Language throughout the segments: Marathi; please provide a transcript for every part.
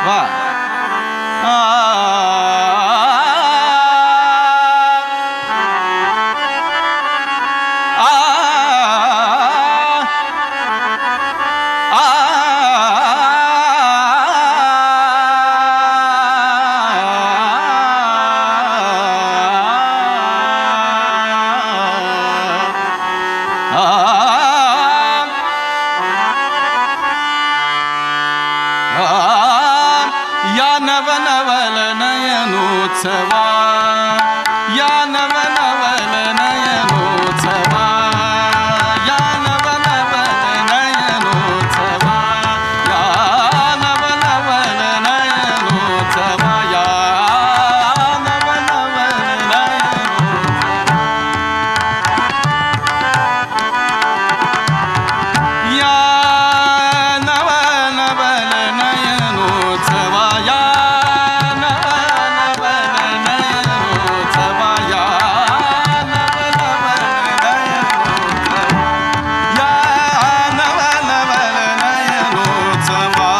वा या नवनवल नयनोत्सवा या नवनवल नयनोत्सवा या नवनवल नयनोत्सवा या नवनवल नयनोत्सवा या नवनवल नयनोत्सवा या नवनवल नयनोत्सवा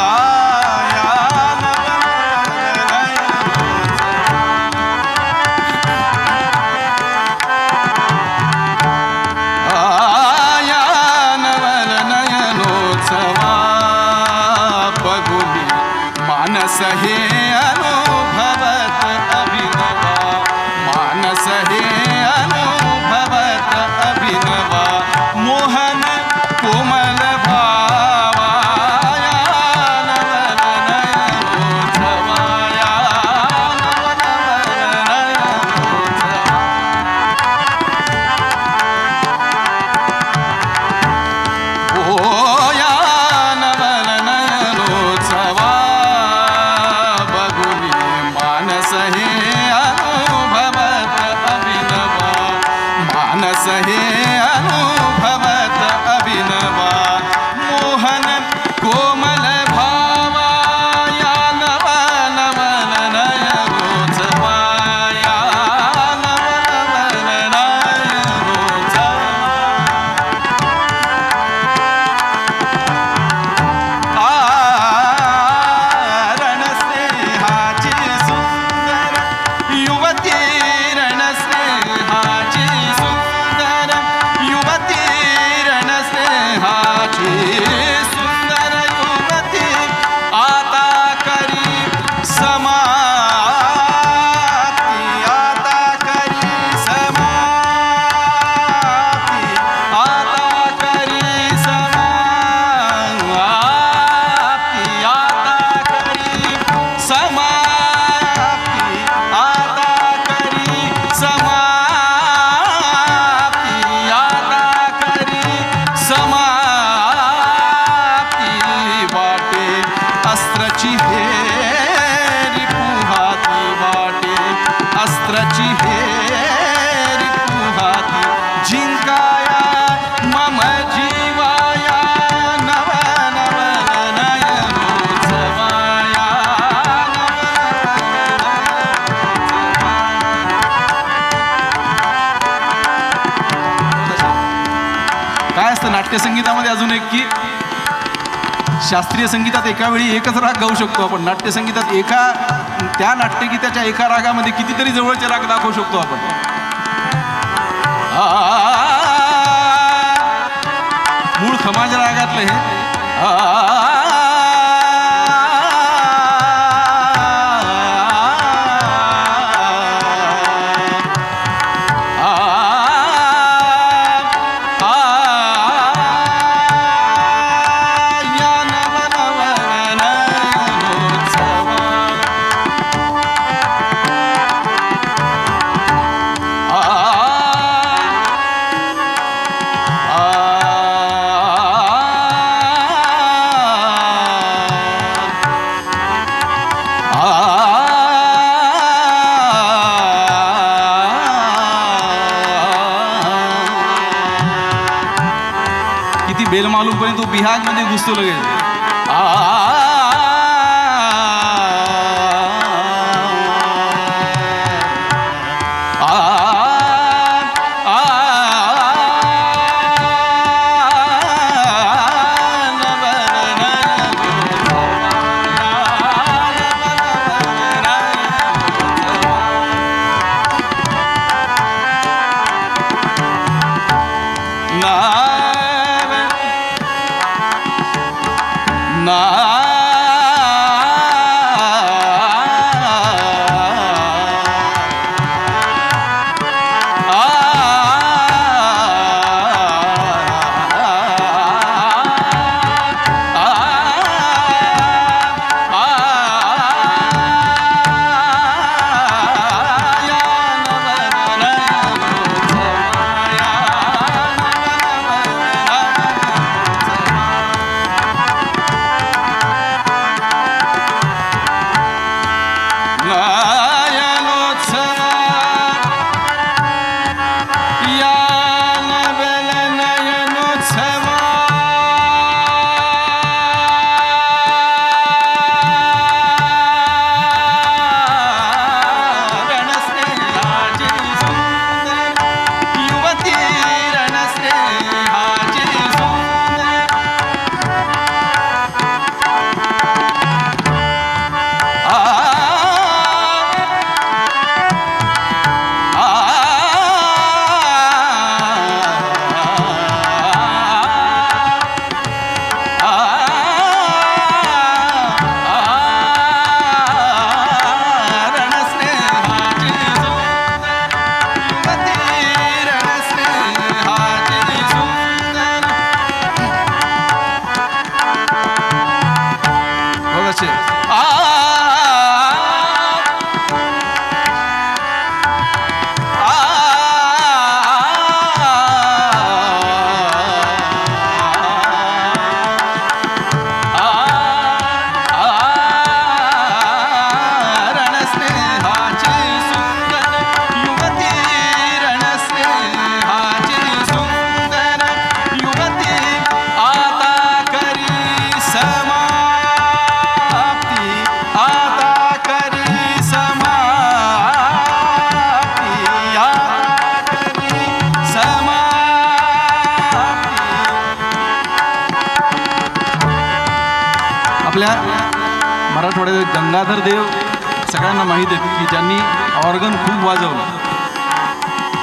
या मानस हे अनुभवत अभिनवा मानस हे अनुभवत अभिनवा मोहन कोमल भावा या नवल नयनोत्सवा या नवनवल नयनोत्सवा ओ या नवल नयनोत्सवा मानस हे अनुभवत अभिनवा मानस हे अनुभवत अभिनवा मोहन कोमल भावा या नवनवल नयनोत्सवा या नवनवल नयनोत्सवा रणस्नेहाची सुंदर युवती रणस्नेहाची सुंदर युवती रणस्नेहाची सुंदर युवती आता करी समाप्ती आता करी समाप्ती आता करी समाप्ती आता करी समाप्ती आता करी समाप्ती आता करी समाप्ती वाटे अस्त्राची हेरी पुहाती वाटे अस्त्राची हेरी पुहाती जिंकाया मम जीवाया नवनवल नयनोत्सवा या काय असतं नाट्यसंगीतामध्ये अजून एक की शास्त्रीय संगीतात एका वेळी एकच राग गाऊ शकतो आपण नाट्यसंगीतात त्या नाट्यगीताच्या एका रागामध्ये कितीतरी जवळचे राग दाखवू शकतो आपण मूळ खमाज रागातलं हे बेलमालूम पर्यंत तो बिहाग मध्ये घुसतो लगेच છે मराठवाड्यात गंगाधर देव सगळ्यांना माहीत आहे की ज्यांनी ऑर्गन खूप वाजवलं.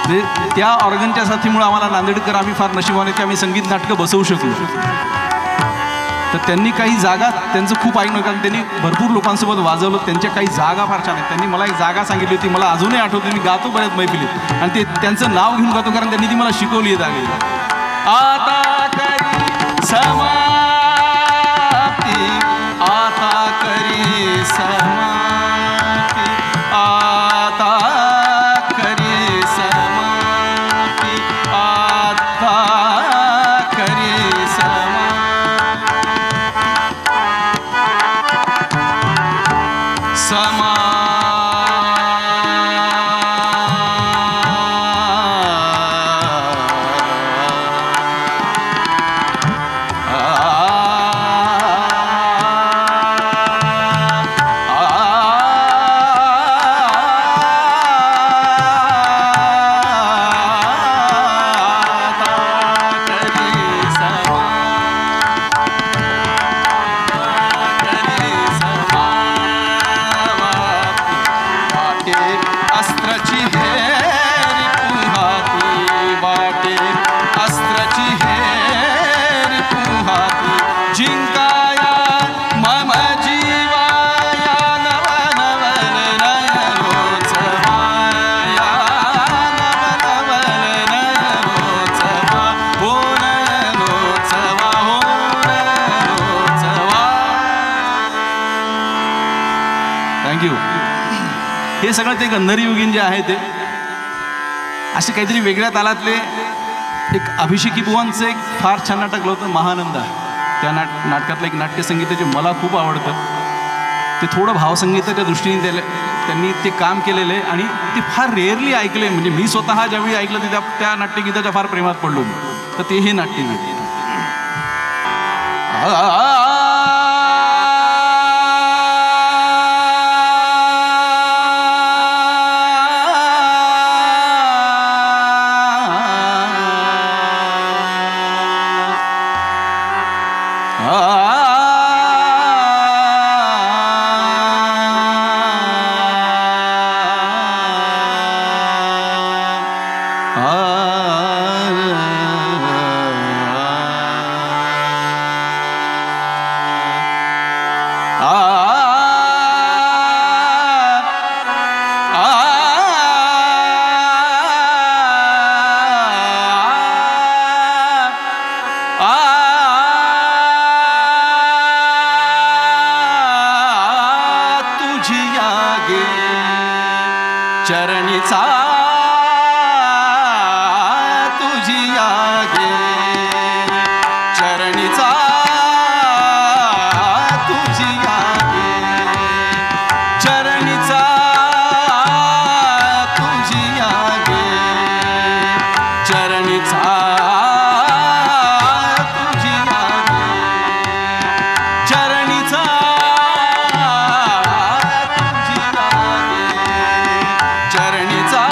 ते त्या ऑर्गनच्या साथीमुळे आम्हाला नांदेडकर आम्ही फार नशिबाने की आम्ही संगीत नाटकं बसवू शकलो. तर त्यांनी काही जागा त्यांचं खूप ऐकलं कारण त्यांनी भरपूर लोकांसोबत वाजवलं. त्यांच्या काही जागा फार छान आहेत. त्यांनी मला एक जागा सांगितली होती, मला अजूनही आठवते. मी गातो बऱ्याच मैफिलीत आणि ते त्यांचं नाव घेऊन गातो कारण त्यांनी ती मला शिकवली आहे जागेला. आता करी समाप्ती, आता करी समाप्ती, आता करी समाप्ती, आता करी समाप्ती. हे सगळं ते गंधर्व युगीन जे आहे ते असे काहीतरी वेगळ्या तालातले एक अभिषेकी बुवांचं एक फार छान नाटक होतं महानंदा. त्या नाटकातलं एक नाट्यसंगीत जे मला खूप आवडतं. ते थोडं भावसंगीताच्या दृष्टीने त्यांनी ते काम केलेलं आहे आणि ते फार रेअरली ऐकले. म्हणजे मी स्वतः ज्यावेळी ऐकलं ते त्या नाट्यगीताच्या फार प्रेमात पडलो मी. तर ते हे नाट्यगीत चरणीचा तुझी आगे, चरणीचा तुझी आगे, चरणीचा तुझी आगे, चरणीचा तुझी आगे, चरणीचा तुझी आगे, चरणीचा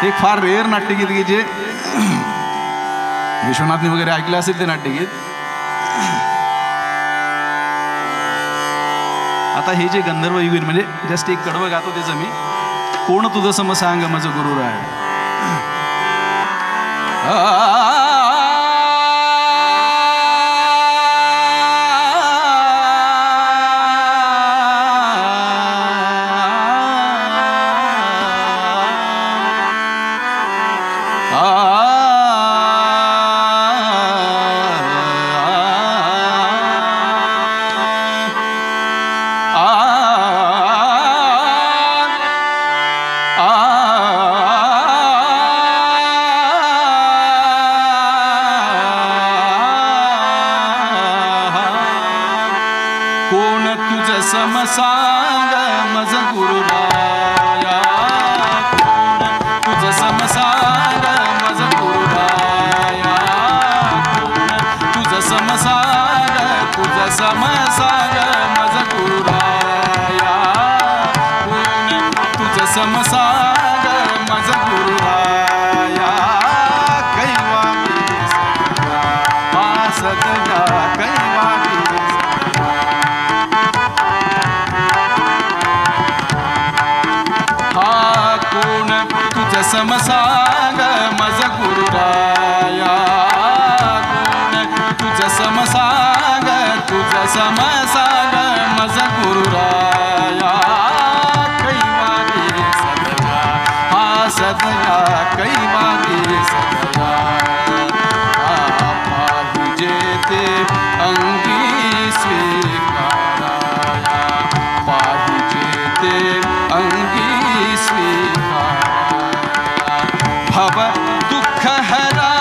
एक फार रेअर नाट्यगीत की जे विश्वनाथने वगैरे ऐकलं असेल ते नाट्यगीत. आता हे जे गंधर्व युगीन म्हणजे जस्ट एक कडवं गातो त्याचं मी. कोण तुझं सम सांग माझं गुरु राय. समसांग मज गुरुराया. तुझ समसांग मज गुरुराया. तुझ समसांग तुझ समसांग मज गुरुराया. तुझ समसांग मज गुरुराया. कैवा पासदया कैवा समसांग मज गुरुराया. तुझ समसांग तुझ समसांग मज गुरुराया. कैवागे सदया हा सदया कैवागे सदया. पाहिजे ते अंगी स्वीकाराया. पाहिजे ते अंगी स्वीकाराया. भव दुःख हराया.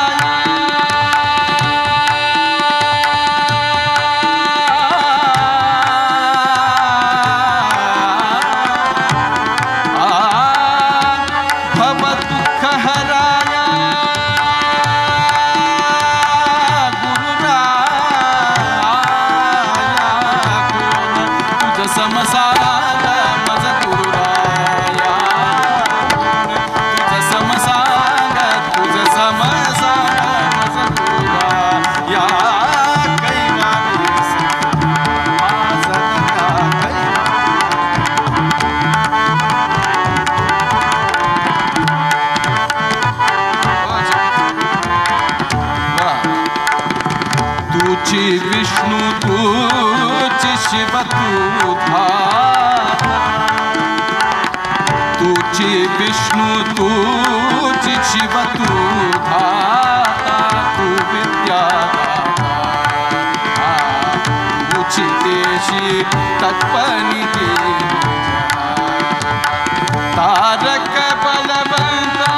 भव दुःख हराया. गुरुराया तुझ समसांग मज गुरुराया. तुझ समसांग तुझ समसांग मज गुरुराया. कैवागे सदया तुझी विष्णू तुझी शिव तू धाता. तुझी विष्णू तुझी शिव तू धाता. तू विद्यादाता. तुझी देशी तत्पनी तारक बलवंता.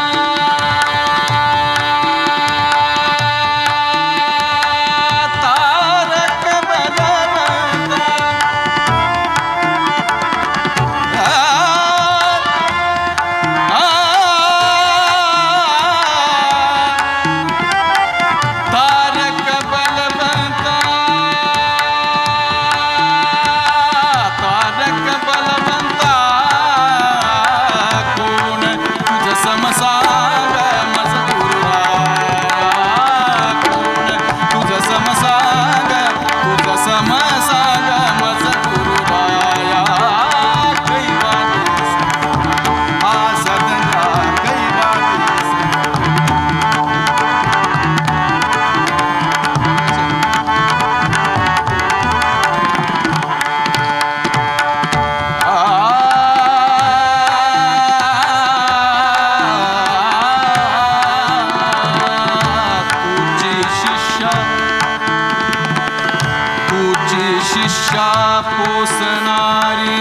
शिष्या पोसणारी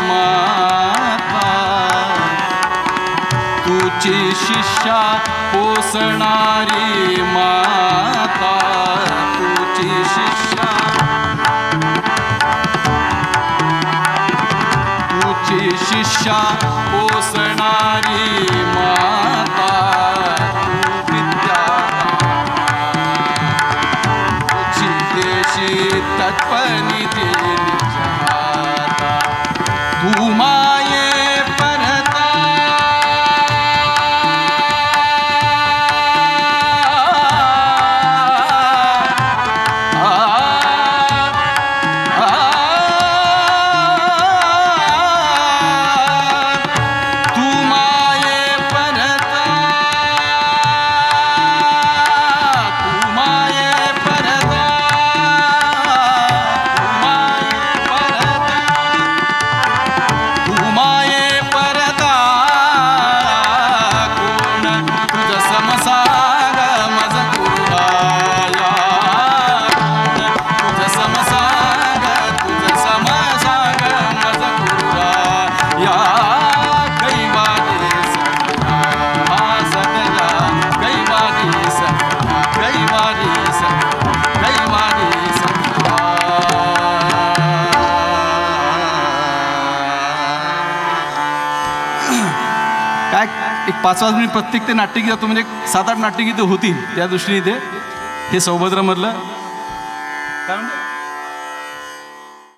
माता. तुझी शिष्या पोसणारी माता. तुझी शिष्या तुझी शिष्या पोसणारी माता. तू विद्यादाता. तुझी देशी तत्पनी दिली जहाता. तू माये परता. 5-5 मिनिट प्रत्येक ते नाट्यगीत म्हणजे 7-8 नाट्यगीतं होतील त्या दृष्टीने ते हे सौभद्रमधलं काय म्हणते